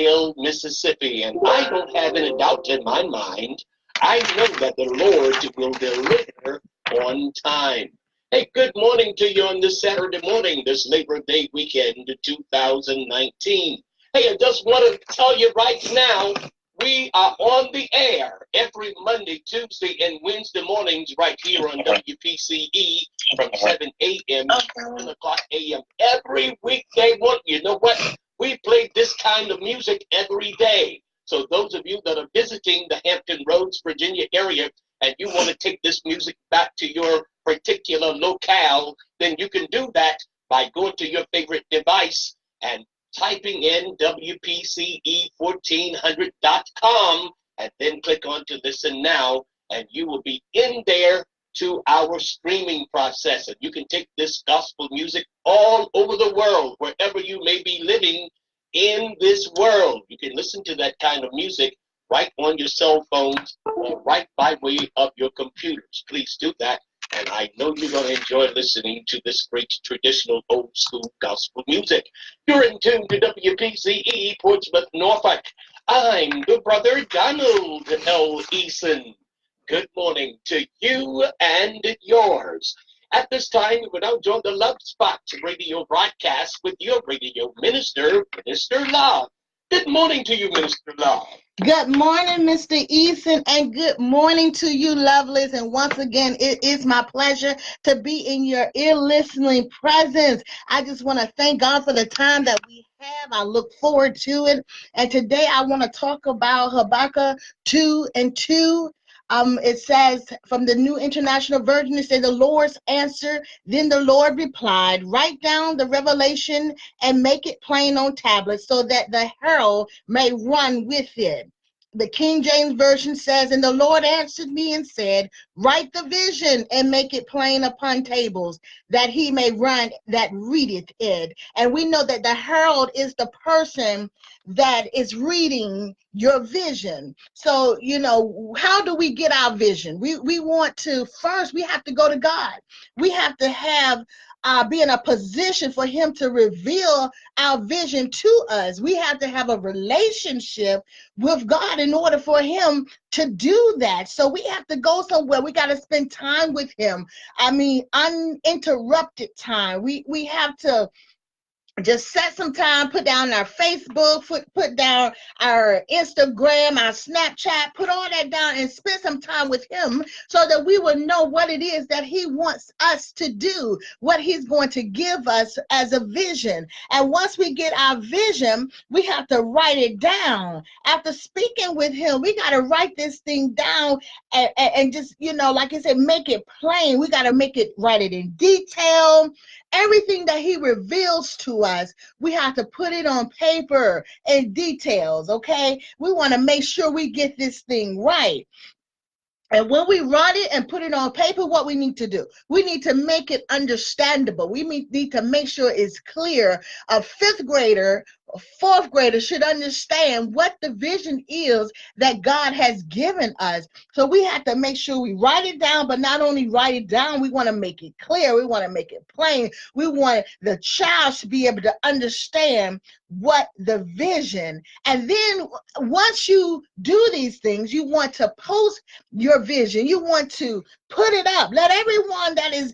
Clydesdale, Mississippi. And I don't have any doubt in my mind. I know that the Lord will deliver on time. Hey, good morning to you on this Saturday morning, this Labor Day weekend, 2019. Hey, I just want to tell you right now, we are on the air every Monday, Tuesday, and Wednesday mornings right here on WPCE from 7 a.m. to 7 o'clock a.m. every weekday morning. You know what? We play this kind of music every day. So those of you that are visiting the Hampton Roads, Virginia area, and you want to take this music back to your particular locale, then you can do that by going to your favorite device and typing in WPCE1400.com and then click on to Listen Now, and you will be in there to our streaming process. And you can take this gospel music all over the world, wherever you may be living in this world. You can listen to that kind of music right on your cell phones or right by way of your computers. Please do that. And I know you're going to enjoy listening to this great traditional old school gospel music. You're in tune to WPCE Portsmouth, Norfolk. I'm the brother Donald L. Eason. Good morning to you and yours. At this time, we will now join the Love Spot radio broadcast with your radio minister, Minister Love. Good morning to you, Minister Love. Good morning, Mr. Eason, and good morning to you, lovelies. And once again, it is my pleasure to be in your ear-listening presence. I just want to thank God for the time that we have. I look forward to it. And today I want to talk about Habakkuk 2:2. It says from the New International Version, it says, the Lord's answer, then the Lord replied, write down the revelation and make it plain on tablets so that the herald may run with it. The King James Version says, and the Lord answered me and said, write the vision and make it plain upon tables, that he may run that readeth it. And we know that the herald is the person that is reading your vision. So, you know, how do we get our vision? We want to, first, we have to go to God. We have to have be in a position for him to reveal our vision to us. We have to have a relationship with God in order for him to do that. So we have to go somewhere. We got to spend time with him. I mean, uninterrupted time. We have to just set some time, put down our Facebook, put down our Instagram, our Snapchat, put all that down and spend some time with him so that we will know what it is that he wants us to do, what he's going to give us as a vision. And once we get our vision, we have to write it down. After speaking with him, we got to write this thing down and just, you know, like I said, make it plain. We got to write it in detail. Everything that he reveals to us, we have to put it on paper and details, okay? We want to make sure we get this thing right. And when we write it and put it on paper, what we need to do? We need to make it understandable. We need to make sure it's clear. A fifth grader, a fourth grader should understand what the vision is that God has given us. So we have to make sure we write it down, but not only write it down, we want to make it clear. We want to make it plain. We want the child to be able to understand what the vision. And then once you do these things, you want to post your vision. You want to put it up. Let everyone that is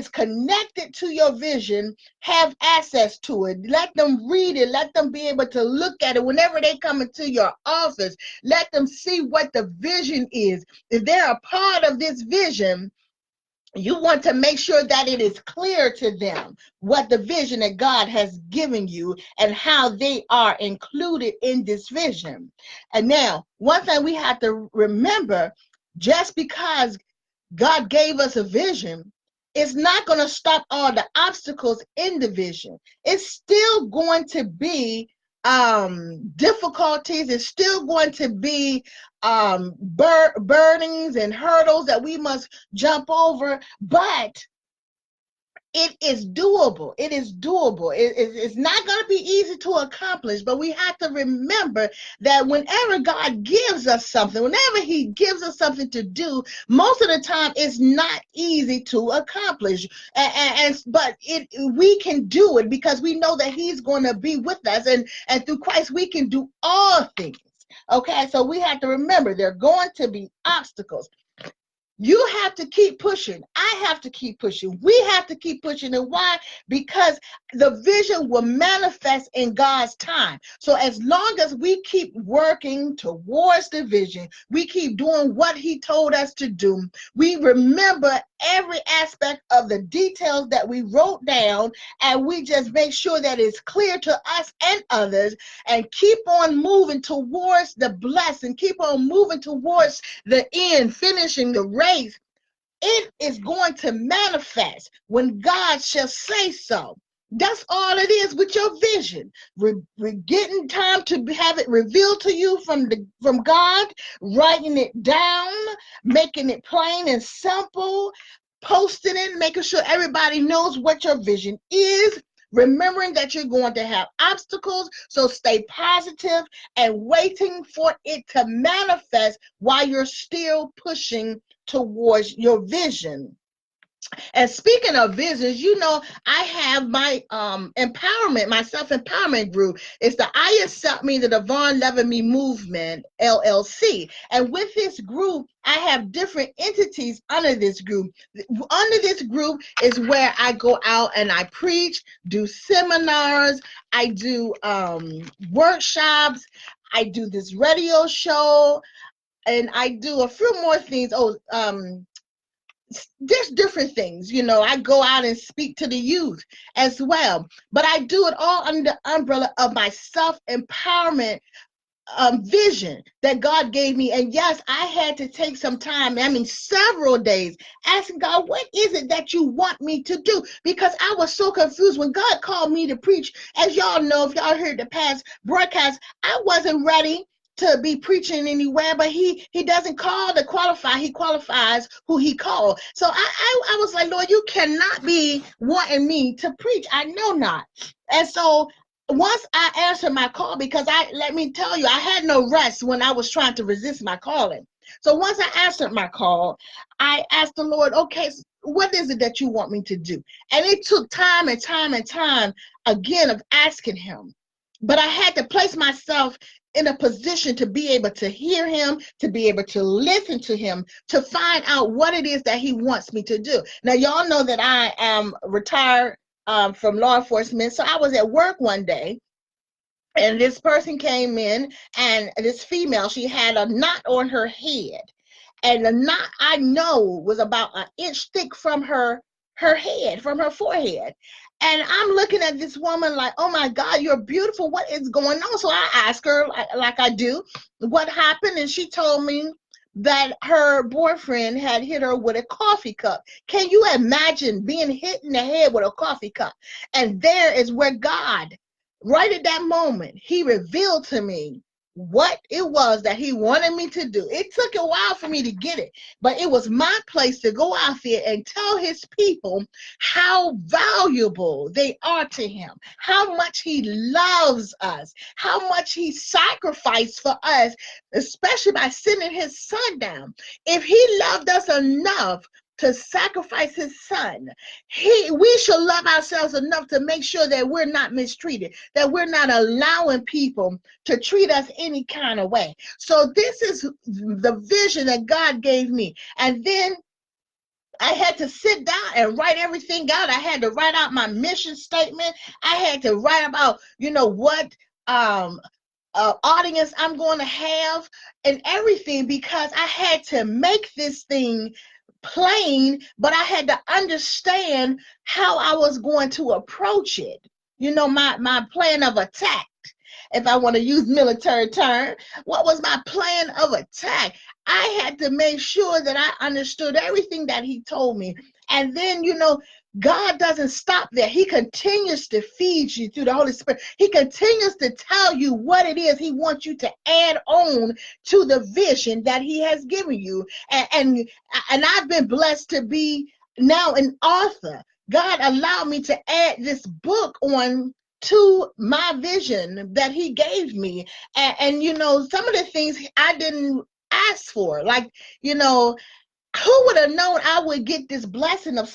connected to your vision have access to it. Let them read it. Let them be able to look at it whenever they come into your office. Let them see what the vision is. If they're a part of this vision, you want to make sure that it is clear to them what the vision that God has given you and how they are included in this vision. And now, one thing we have to remember, just because God gave us a vision, it's not going to stop all the obstacles in the vision. It's still going to be difficulties. It's still going to be burnings and hurdles that we must jump over. But it is doable. It is doable. It's not going to be easy to accomplish, but we have to remember that whenever God gives us something, whenever he gives us something to do, most of the time it's not easy to accomplish. But we can do it because we know that he's going to be with us, and through Christ we can do all things. Okay, so we have to remember there are going to be obstacles. You have to keep pushing. I have to keep pushing. We have to keep pushing. And why? Because the vision will manifest in God's time. So as long as we keep working towards the vision, we keep doing what he told us to do, we remember every aspect of the details that we wrote down, and we just make sure that it's clear to us and others, and keep on moving towards the blessing, keep on moving towards the end, finishing the race. It is going to manifest when God shall say so. That's all it is with your vision. We're getting time to have it revealed to you from God, writing it down, making it plain and simple, posting it, making sure everybody knows what your vision is, remembering that you're going to have obstacles, so stay positive and waiting for it to manifest while you're still pushing towards your vision. And speaking of visions, I have my empowerment, my self-empowerment group. It's the I Accept Me, the Devon Loving Me Movement, LLC. And with this group, I have different entities under this group. Under this group is where I go out and I preach, do seminars, I do workshops, I do this radio show, and I do a few more things. There's different things, I go out and speak to the youth as well, but I do it all under the umbrella of my self-empowerment vision that God gave me. And yes, I had to take some time, several days, asking God, what is it that you want me to do? Because I was so confused when God called me to preach. As y'all know, if y'all heard the past broadcast, I wasn't ready to be preaching anywhere, but he doesn't call to qualify, he qualifies who he called. So I was like, Lord, you cannot be wanting me to preach. I know not. And so once I answered my call, because let me tell you, I had no rest when I was trying to resist my calling. So once I answered my call, I asked the Lord, okay, what is it that you want me to do? And it took time and time and time again of asking him. But I had to place myself in a position to be able to hear him, to be able to listen to him, to find out what it is that he wants me to do. Now, y'all know that I am retired from law enforcement. So I was at work one day, and this person came in, and this female, she had a knot on her head. And the knot, I know, was about an inch thick from her head, from her forehead. And I'm looking at this woman like, oh my God, you're beautiful. What is going on? So I asked her, like I do, what happened? And she told me that her boyfriend had hit her with a coffee cup. Can you imagine being hit in the head with a coffee cup? And there is where God, right at that moment, he revealed to me what it was that he wanted me to do. It took a while for me to get it, but it was my place to go out there and tell his people how valuable they are to him, how much he loves us, how much he sacrificed for us, especially by sending his son down. If he loved us enough to sacrifice his son, we should love ourselves enough to make sure that we're not mistreated, that we're not allowing people to treat us any kind of way. So this is the vision that God gave me. And then I had to sit down and write everything out. I had to write out my mission statement. I had to write about, what audience I'm going to have and everything, because I had to make this thing plain, but I had to understand how I was going to approach it. My plan of attack, if I want to use military term, what was my plan of attack? I had to make sure that I understood everything that he told me. And then, God doesn't stop there. He continues to feed you through the Holy Spirit. He continues to tell you what it is he wants you to add on to the vision that he has given you. And I've been blessed to be now an author. God allowed me to add this book on to my vision that he gave me. And you know, some of the things I didn't ask for, like, you know, who would have known I would get this blessing of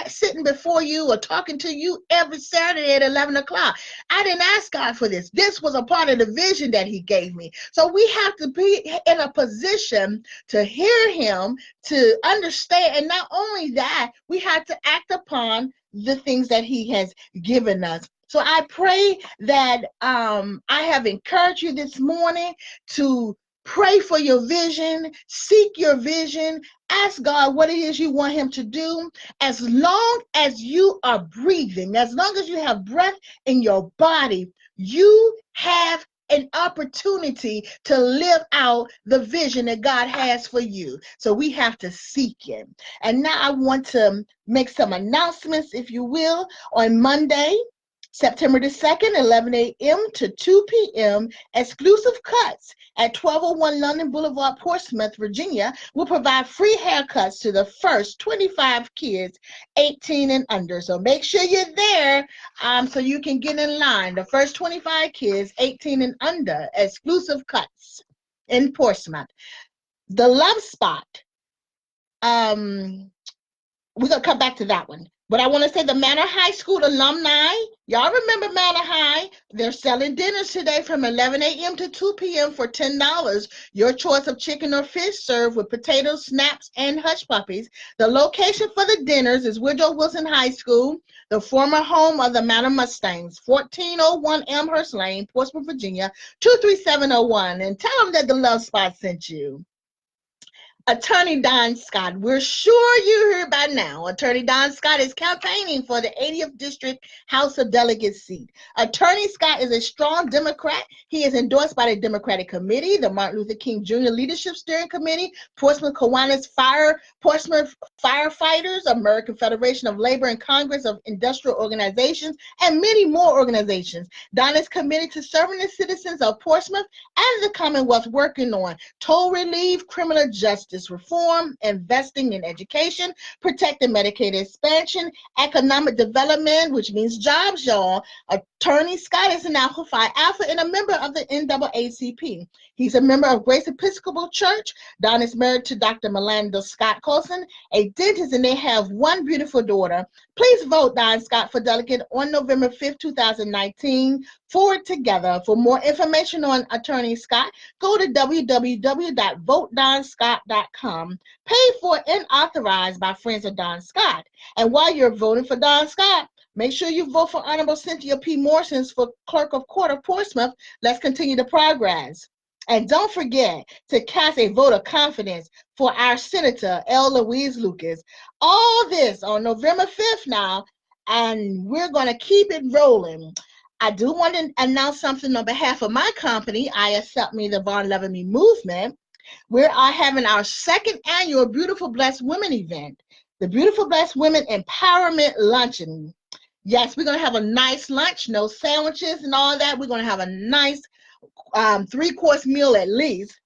sitting before you or talking to you every Saturday at 11 o'clock? I didn't ask God for this. This was a part of the vision that he gave me. So we have to be in a position to hear him, to understand. And not only that, we have to act upon the things that he has given us. So I pray that I have encouraged you this morning to pray for your vision, seek your vision, ask God what it is you want him to do. As long as you are breathing, as long as you have breath in your body, you have an opportunity to live out the vision that God has for you. So we have to seek him. And now I want to make some announcements, if you will. On Monday, September the 2nd, 11 a.m. to 2 p.m., exclusive cuts at 1201 London Boulevard, Portsmouth, Virginia, will provide free haircuts to the first 25 kids 18 and under. So make sure you're there so you can get in line. The first 25 kids 18 and under, exclusive cuts in Portsmouth. The Love Spot. We're going to come back to that one. But I want to say the Manor High School alumni, y'all remember Manor High? They're selling dinners today from 11 a.m. to 2 p.m. for $10. Your choice of chicken or fish served with potatoes, snaps, and hush puppies. The location for the dinners is Woodrow Wilson High School, the former home of the Manor Mustangs, 1401 Amherst Lane, Portsmouth, Virginia, 23701. And tell them that the Love Spot sent you. Attorney Don Scott, we're sure you heard by now. Attorney Don Scott is campaigning for the 80th District House of Delegates seat. Attorney Scott is a strong Democrat. He is endorsed by the Democratic Committee, the Martin Luther King Jr. Leadership Steering Committee, Portsmouth Kiwanis Portsmouth Firefighters, American Federation of Labor and Congress of Industrial Organizations, and many more organizations. Don is committed to serving the citizens of Portsmouth and the Commonwealth, working on toll relief, criminal justice reform, investing in education, protecting Medicaid expansion, economic development, which means jobs, y'all. Attorney Scott is an Alpha Phi Alpha and a member of the NAACP. He's a member of Grace Episcopal Church. Don is married to Dr. Melinda Scott Colson, a dentist, and they have one beautiful daughter. Please vote Don Scott for delegate on November 5th, 2019. Forward together. For more information on Attorney Scott, go to www.votedonscott.com. Paid for and authorized by Friends of Don Scott. And while you're voting for Don Scott, make sure you vote for Honorable Cynthia P. Morsons for Clerk of Court of Portsmouth. Let's continue the progress. And don't forget to cast a vote of confidence for our Senator, L. Louise Lucas. All this on November 5th now, and we're going to keep it rolling. I do want to announce something on behalf of my company, I Accept Me, the Von Loving Me Movement. We are having our second annual Beautiful Blessed Women event, the Beautiful Blessed Women Empowerment Luncheon. Yes, we're going to have a nice lunch, no sandwiches and all that. We're going to have a nice 3-course meal at least.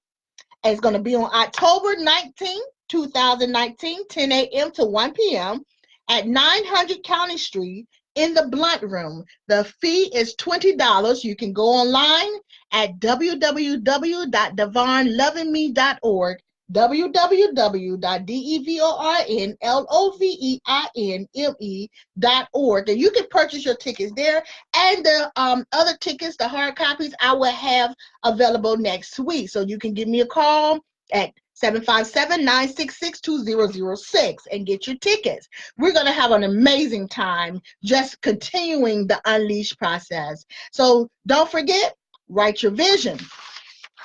And it's going to be on October 19, 2019, 10 a.m. to 1 p.m. at 900 County Street in the Blunt Room. The fee is $20. You can go online at www.devonlovingme.org, www.devonlovingme.org, and you can purchase your tickets there. And the other tickets, the hard copies, I will have available next week. So you can give me a call at 757-966-2006 and get your tickets. We're going to have an amazing time just continuing the Unleash process. So don't forget, write your vision.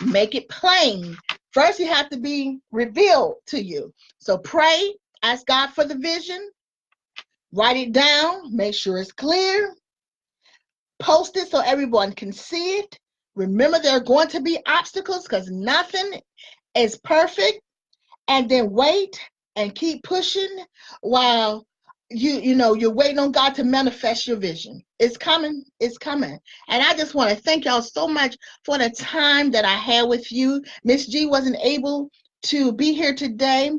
Make it plain. First, it has to be revealed to you. So pray, ask God for the vision, write it down, make sure it's clear, post it so everyone can see it. Remember, there are going to be obstacles because nothing is perfect. And then wait and keep pushing while you're waiting on God to manifest your vision. It's coming. It's coming. And I just want to thank y'all so much for the time that I had with you. Miss G wasn't able to be here today.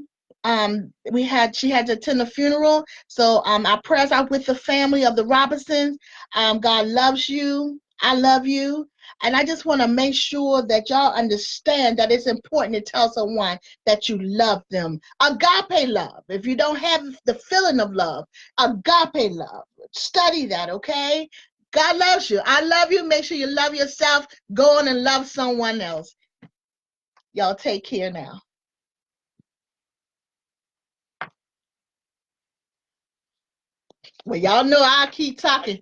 She had to attend the funeral. So our prayers are with the family of the Robinsons. God loves you. I love you. And I just want to make sure that y'all understand that it's important to tell someone that you love them. Agape love. If you don't have the feeling of love, agape love. Study that, okay? God loves you. I love you. Make sure you love yourself. Go on and love someone else. Y'all take care now. Well, y'all know I'll keep talking.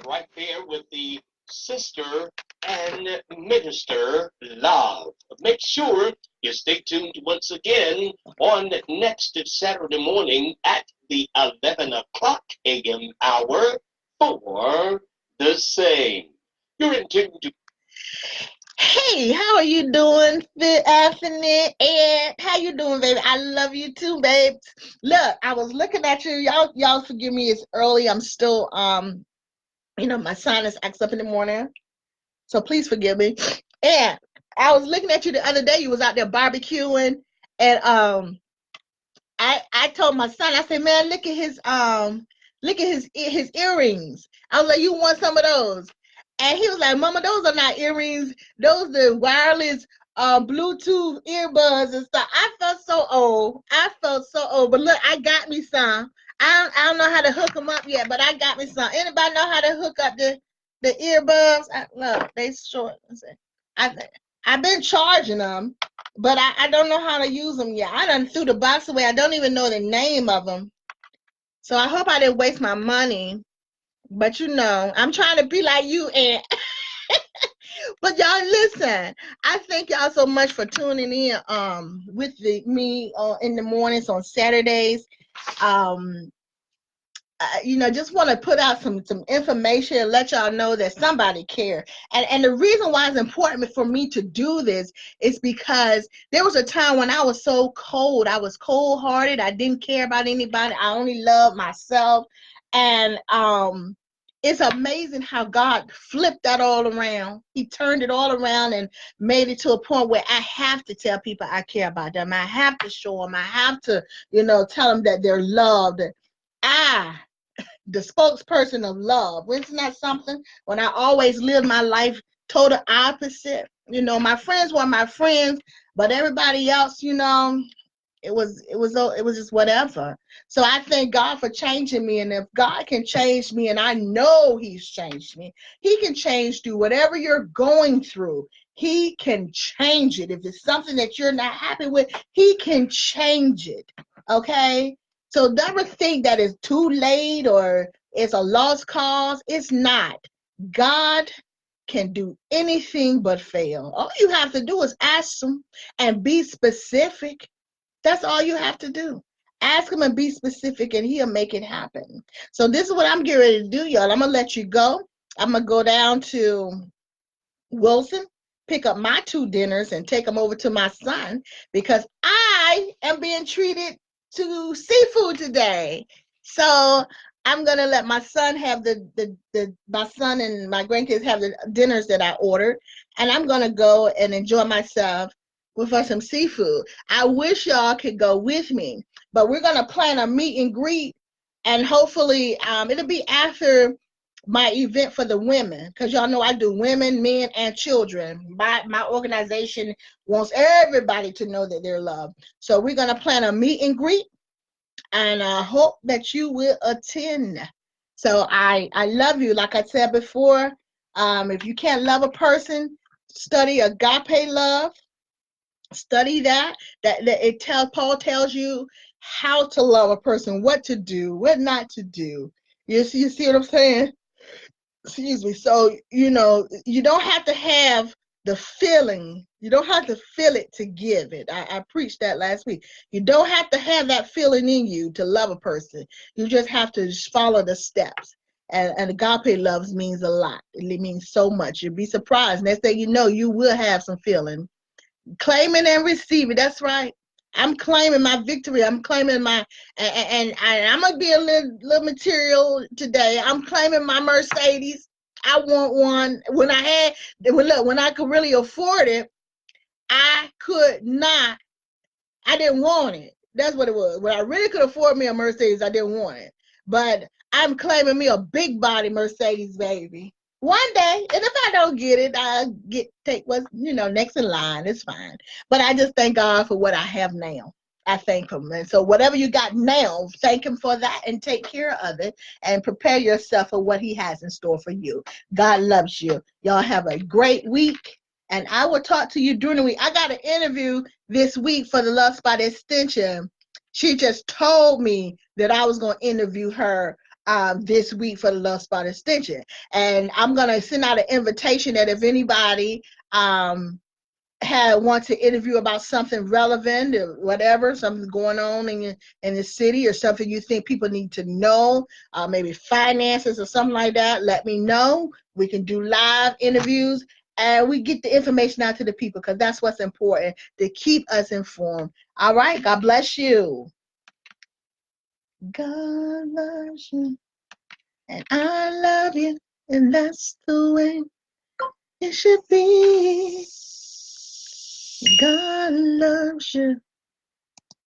Right there with the sister and minister love. Make sure you stay tuned once again on next Saturday morning at the 11 o'clock a.m. hour for the same. You're in tune to. Hey, how are you doing, Anthony? And how you doing, baby? I love you too, babe. Look, I was looking at you. Y'all forgive me. It's early. I'm still my sinus acts up in the morning, so please forgive me. And I was looking at you the other day. You was out there barbecuing, and I told my son. I said, man, look at his earrings. I was like, you want some of those? And he was like, Mama, those are not earrings. Those are wireless Bluetooth earbuds and stuff. I felt so old. But look, I got me some. I don't know how to hook them up yet, but I got me some. Anybody know how to hook up the earbuds? Look, they short. I've been charging them, but I don't know how to use them yet. I done threw the box away. I don't even know the name of them. So I hope I didn't waste my money. But I'm trying to be like you, and but y'all listen. I thank y'all so much for tuning in with me in the mornings on Saturdays. Just want to put out some information and let y'all know that somebody cares. And the reason why it's important for me to do this is because there was a time when I was so cold. I was cold-hearted. I didn't care about anybody. I only loved myself. And it's amazing how God flipped that all around. He turned it all around and made it to a point where I have to tell people I care about them. I have to show them. I have to, tell them that they're loved. The spokesperson of love. Isn't that something? When I always lived my life total opposite. My friends were my friends, but everybody else, it was just whatever. So I thank God for changing me. And if God can change me, and I know He's changed me, He can change through whatever you're going through. He can change it. If it's something that you're not happy with, He can change it. Okay? So never think that it's too late or it's a lost cause. It's not. God can do anything but fail. All you have to do is ask Him and be specific. That's all you have to do. Ask Him and be specific, and He'll make it happen. So this is what I'm getting ready to do, y'all. I'm going to let you go. I'm going to go down to Wilson, pick up my 2 dinners, and take them over to my son because I am being treated to seafood today. So I'm going to let my son have my son and my grandkids have the dinners that I ordered, and I'm going to go and enjoy myself with some seafood. I wish y'all could go with me, but we're going to plan a meet and greet, and hopefully it'll be after my event for the women, because y'all know I do women, men, and children. My organization wants everybody to know that they're loved. So we're going to plan a meet and greet, and I hope that you will attend. So I love you. Like I said before, if you can't love a person, study agape love. Study that Paul tells you how to love a person, what to do, what not to do. You see what I'm saying? Excuse me. So, you don't have to have the feeling. You don't have to feel it to give it. I preached that last week. You don't have to have that feeling in you to love a person. You just have to follow the steps. And agape love means a lot. It means so much. You'll be surprised. Next thing you know, you will have some feeling. Claim it and receive it. That's right. I'm claiming my victory. I'm claiming and I'm gonna be a little material today. I'm claiming my Mercedes. I want one. When I could really afford it, I I didn't want it. That's what it was. When I really could afford me a Mercedes, I didn't want it. But I'm claiming me a big body Mercedes, baby. One day, and if I don't get it, I'll take what's next in line. It's fine. But I just thank God for what I have now. I thank him. And so whatever you got now, thank him for that and take care of it and prepare yourself for what he has in store for you. God loves you. Y'all have a great week. And I will talk to you during the week. I got an interview this week for the Love Spot Extension. She just told me that I was going to interview her this week for the Love Spot Extension. And I'm going to send out an invitation that if anybody want to interview about something relevant or whatever, something going on in the city or something you think people need to know, maybe finances or something like that, let me know. We can do live interviews and we get the information out to the people because that's what's important, to keep us informed. All right. God bless you. God loves you and I love you, and that's the way it should be. God loves you.